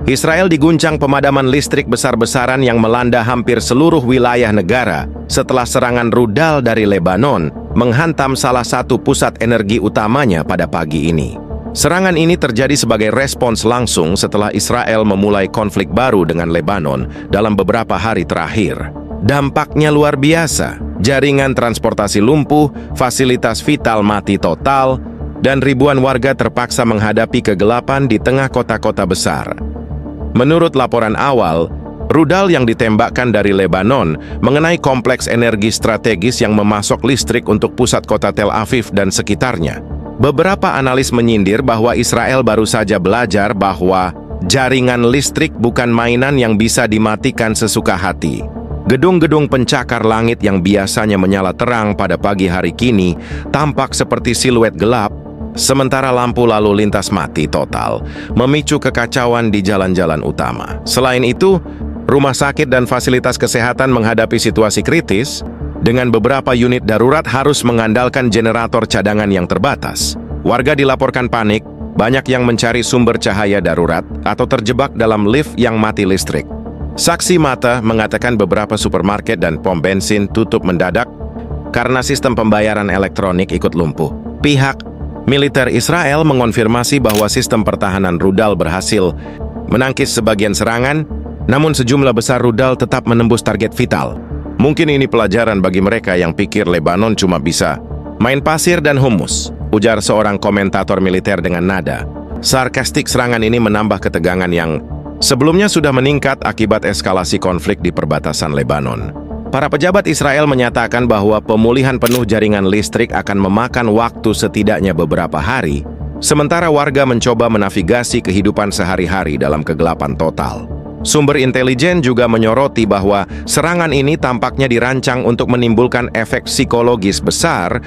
Israel diguncang pemadaman listrik besar-besaran yang melanda hampir seluruh wilayah negara setelah serangan rudal dari Lebanon menghantam salah satu pusat energi utamanya pada pagi ini. Serangan ini terjadi sebagai respons langsung setelah Israel memulai konflik baru dengan Lebanon dalam beberapa hari terakhir. Dampaknya luar biasa. Jaringan transportasi lumpuh, fasilitas vital mati total, dan ribuan warga terpaksa menghadapi kegelapan di tengah kota-kota besar. Menurut laporan awal, rudal yang ditembakkan dari Lebanon mengenai kompleks energi strategis yang memasok listrik untuk pusat kota Tel Aviv dan sekitarnya. Beberapa analis menyindir bahwa Israel baru saja belajar bahwa jaringan listrik bukan mainan yang bisa dimatikan sesuka hati. Gedung-gedung pencakar langit yang biasanya menyala terang pada pagi hari kini tampak seperti siluet gelap, sementara lampu lalu lintas mati total, memicu kekacauan di jalan-jalan utama. Selain itu, rumah sakit dan fasilitas kesehatan menghadapi situasi kritis, dengan beberapa unit darurat harus mengandalkan generator cadangan yang terbatas. Warga dilaporkan panik, banyak yang mencari sumber cahaya darurat atau terjebak dalam lift yang mati listrik. Saksi mata mengatakan beberapa supermarket dan pom bensin tutup mendadak karena sistem pembayaran elektronik ikut lumpuh. Pihak militer Israel mengonfirmasi bahwa sistem pertahanan rudal berhasil menangkis sebagian serangan, namun sejumlah besar rudal tetap menembus target vital. Mungkin ini pelajaran bagi mereka yang pikir Lebanon cuma bisa main pasir dan humus, ujar seorang komentator militer dengan nada sarkastik. Serangan ini menambah ketegangan yang sebelumnya sudah meningkat akibat eskalasi konflik di perbatasan Lebanon. Para pejabat Israel menyatakan bahwa pemulihan penuh jaringan listrik akan memakan waktu setidaknya beberapa hari, sementara warga mencoba menavigasi kehidupan sehari-hari dalam kegelapan total. Sumber intelijen juga menyoroti bahwa serangan ini tampaknya dirancang untuk menimbulkan efek psikologis besar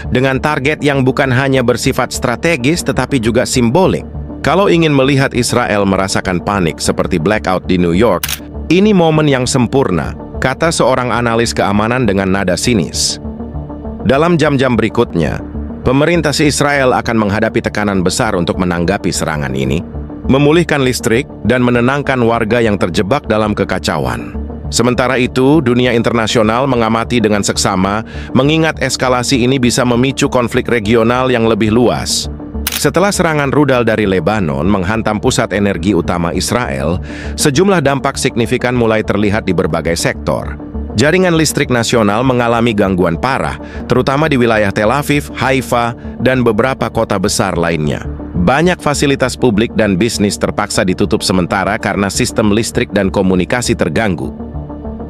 dengan target yang bukan hanya bersifat strategis tetapi juga simbolik. Kalau ingin melihat Israel merasakan panik seperti blackout di New York, ini momen yang sempurna, kata seorang analis keamanan dengan nada sinis. Dalam jam-jam berikutnya, pemerintah Israel akan menghadapi tekanan besar untuk menanggapi serangan ini, memulihkan listrik, dan menenangkan warga yang terjebak dalam kekacauan. Sementara itu, dunia internasional mengamati dengan seksama, mengingat eskalasi ini bisa memicu konflik regional yang lebih luas. Setelah serangan rudal dari Lebanon menghantam pusat energi utama Israel, sejumlah dampak signifikan mulai terlihat di berbagai sektor. Jaringan listrik nasional mengalami gangguan parah, terutama di wilayah Tel Aviv, Haifa, dan beberapa kota besar lainnya. Banyak fasilitas publik dan bisnis terpaksa ditutup sementara karena sistem listrik dan komunikasi terganggu.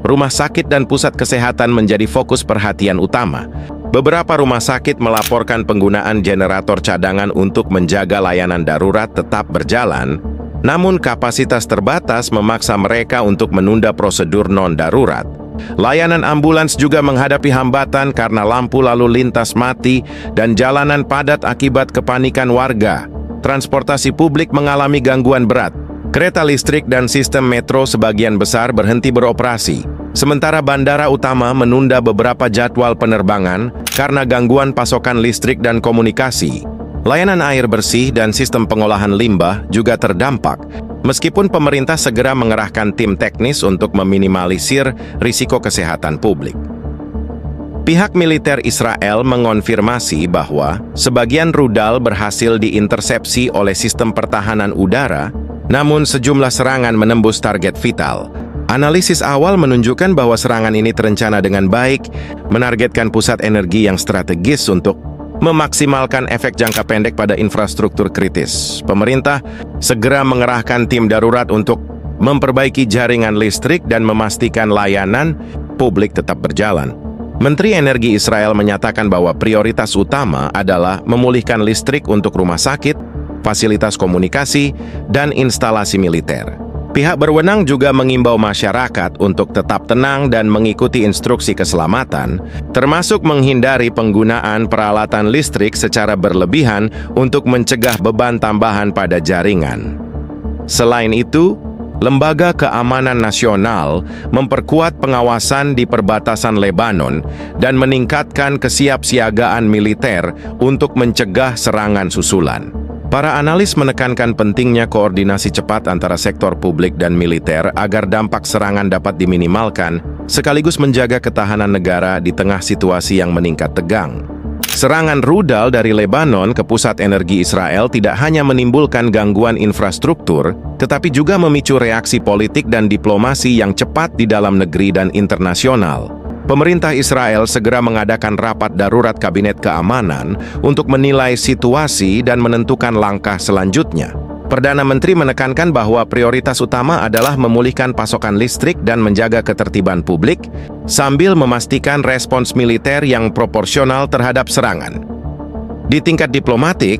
Rumah sakit dan pusat kesehatan menjadi fokus perhatian utama. Beberapa rumah sakit melaporkan penggunaan generator cadangan untuk menjaga layanan darurat tetap berjalan, namun kapasitas terbatas memaksa mereka untuk menunda prosedur non-darurat. Layanan ambulans juga menghadapi hambatan karena lampu lalu lintas mati dan jalanan padat akibat kepanikan warga. Transportasi publik mengalami gangguan berat. Kereta listrik dan sistem metro sebagian besar berhenti beroperasi. Sementara bandara utama menunda beberapa jadwal penerbangan karena gangguan pasokan listrik dan komunikasi. Layanan air bersih dan sistem pengolahan limbah juga terdampak, meskipun pemerintah segera mengerahkan tim teknis untuk meminimalisir risiko kesehatan publik. Pihak militer Israel mengonfirmasi bahwa sebagian rudal berhasil diintersepsi oleh sistem pertahanan udara, namun sejumlah serangan menembus target vital. Analisis awal menunjukkan bahwa serangan ini terencana dengan baik, menargetkan pusat energi yang strategis untuk memaksimalkan efek jangka pendek pada infrastruktur kritis. Pemerintah segera mengerahkan tim darurat untuk memperbaiki jaringan listrik dan memastikan layanan publik tetap berjalan. Menteri Energi Israel menyatakan bahwa prioritas utama adalah memulihkan listrik untuk rumah sakit, fasilitas komunikasi, dan instalasi militer. Pihak berwenang juga mengimbau masyarakat untuk tetap tenang dan mengikuti instruksi keselamatan, termasuk menghindari penggunaan peralatan listrik secara berlebihan untuk mencegah beban tambahan pada jaringan. Selain itu, Lembaga Keamanan Nasional memperkuat pengawasan di perbatasan Lebanon dan meningkatkan kesiapsiagaan militer untuk mencegah serangan susulan. Para analis menekankan pentingnya koordinasi cepat antara sektor publik dan militer agar dampak serangan dapat diminimalkan, sekaligus menjaga ketahanan negara di tengah situasi yang meningkat tegang. Serangan rudal dari Lebanon ke pusat energi Israel tidak hanya menimbulkan gangguan infrastruktur, tetapi juga memicu reaksi politik dan diplomasi yang cepat di dalam negeri dan internasional. Pemerintah Israel segera mengadakan rapat darurat Kabinet Keamanan untuk menilai situasi dan menentukan langkah selanjutnya. Perdana Menteri menekankan bahwa prioritas utama adalah memulihkan pasokan listrik dan menjaga ketertiban publik, sambil memastikan respons militer yang proporsional terhadap serangan. Di tingkat diplomatik,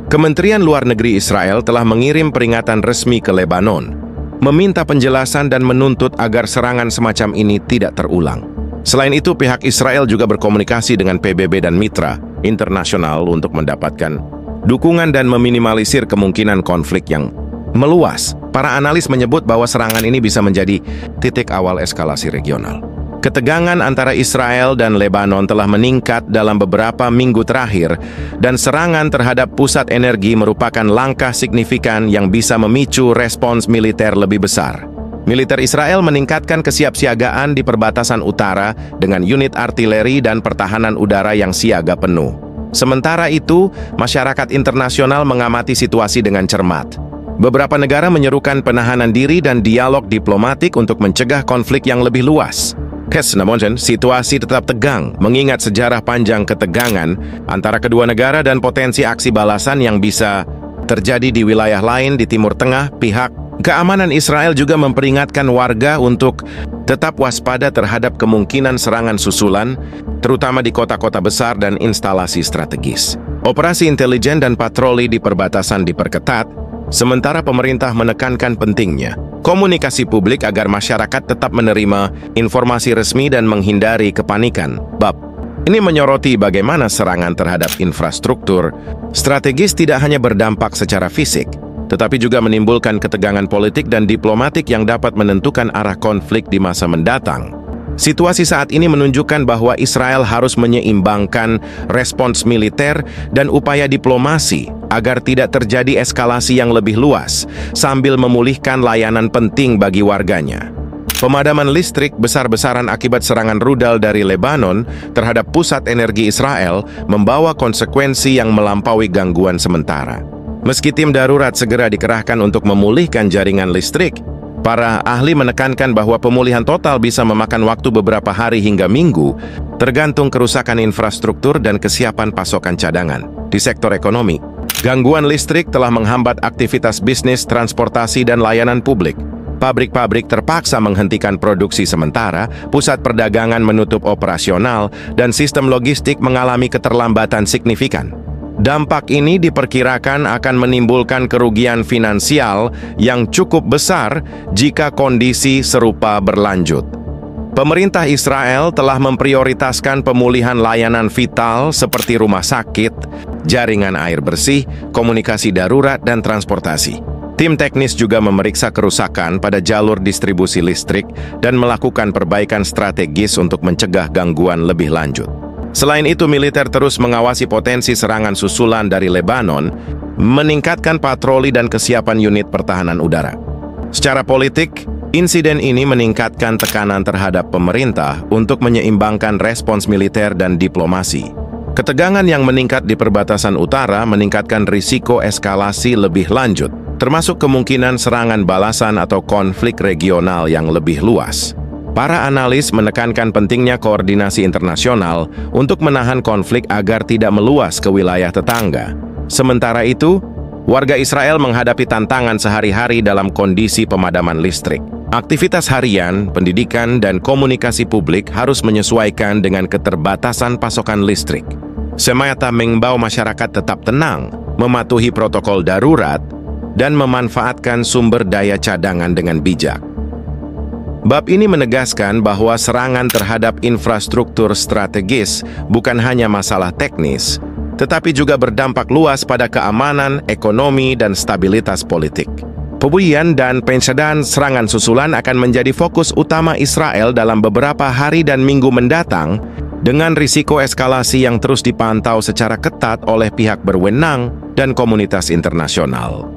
Kementerian Luar Negeri Israel telah mengirim peringatan resmi ke Lebanon, meminta penjelasan dan menuntut agar serangan semacam ini tidak terulang. Selain itu, pihak Israel juga berkomunikasi dengan PBB dan mitra internasional untuk mendapatkan dukungan dan meminimalisir kemungkinan konflik yang meluas. Para analis menyebut bahwa serangan ini bisa menjadi titik awal eskalasi regional. Ketegangan antara Israel dan Lebanon telah meningkat dalam beberapa minggu terakhir, dan serangan terhadap pusat energi merupakan langkah signifikan yang bisa memicu respons militer lebih besar. Militer Israel meningkatkan kesiapsiagaan di perbatasan utara dengan unit artileri dan pertahanan udara yang siaga penuh. Sementara itu, masyarakat internasional mengamati situasi dengan cermat. Beberapa negara menyerukan penahanan diri dan dialog diplomatik untuk mencegah konflik yang lebih luas. Namun, situasi tetap tegang, mengingat sejarah panjang ketegangan antara kedua negara dan potensi aksi balasan yang bisa terjadi di wilayah lain di Timur Tengah. Pihak keamanan Israel juga memperingatkan warga untuk tetap waspada terhadap kemungkinan serangan susulan, terutama di kota-kota besar dan instalasi strategis. Operasi intelijen dan patroli di perbatasan diperketat, sementara pemerintah menekankan pentingnya komunikasi publik agar masyarakat tetap menerima informasi resmi dan menghindari kepanikan. Bab ini menyoroti bagaimana serangan terhadap infrastruktur strategis tidak hanya berdampak secara fisik, tetapi juga menimbulkan ketegangan politik dan diplomatik yang dapat menentukan arah konflik di masa mendatang. Situasi saat ini menunjukkan bahwa Israel harus menyeimbangkan respons militer dan upaya diplomasi agar tidak terjadi eskalasi yang lebih luas, sambil memulihkan layanan penting bagi warganya. Pemadaman listrik besar-besaran akibat serangan rudal dari Lebanon terhadap pusat energi Israel membawa konsekuensi yang melampaui gangguan sementara. Meski tim darurat segera dikerahkan untuk memulihkan jaringan listrik, para ahli menekankan bahwa pemulihan total bisa memakan waktu beberapa hari hingga minggu, tergantung kerusakan infrastruktur dan kesiapan pasokan cadangan. Di sektor ekonomi, gangguan listrik telah menghambat aktivitas bisnis, transportasi, dan layanan publik. Pabrik-pabrik terpaksa menghentikan produksi sementara, pusat perdagangan menutup operasional, dan sistem logistik mengalami keterlambatan signifikan. Dampak ini diperkirakan akan menimbulkan kerugian finansial yang cukup besar jika kondisi serupa berlanjut. Pemerintah Israel telah memprioritaskan pemulihan layanan vital seperti rumah sakit, jaringan air bersih, komunikasi darurat, dan transportasi. Tim teknis juga memeriksa kerusakan pada jalur distribusi listrik dan melakukan perbaikan strategis untuk mencegah gangguan lebih lanjut. Selain itu, militer terus mengawasi potensi serangan susulan dari Lebanon, meningkatkan patroli dan kesiapan unit pertahanan udara. Secara politik, insiden ini meningkatkan tekanan terhadap pemerintah untuk menyeimbangkan respons militer dan diplomasi. Ketegangan yang meningkat di perbatasan utara meningkatkan risiko eskalasi lebih lanjut, termasuk kemungkinan serangan balasan atau konflik regional yang lebih luas. Para analis menekankan pentingnya koordinasi internasional untuk menahan konflik agar tidak meluas ke wilayah tetangga. Sementara itu, warga Israel menghadapi tantangan sehari-hari dalam kondisi pemadaman listrik. Aktivitas harian, pendidikan, dan komunikasi publik harus menyesuaikan dengan keterbatasan pasokan listrik. Semata mengimbau masyarakat tetap tenang, mematuhi protokol darurat, dan memanfaatkan sumber daya cadangan dengan bijak. Bab ini menegaskan bahwa serangan terhadap infrastruktur strategis bukan hanya masalah teknis, tetapi juga berdampak luas pada keamanan, ekonomi, dan stabilitas politik. Pembulian dan pencegahan serangan susulan akan menjadi fokus utama Israel dalam beberapa hari dan minggu mendatang, dengan risiko eskalasi yang terus dipantau secara ketat oleh pihak berwenang dan komunitas internasional.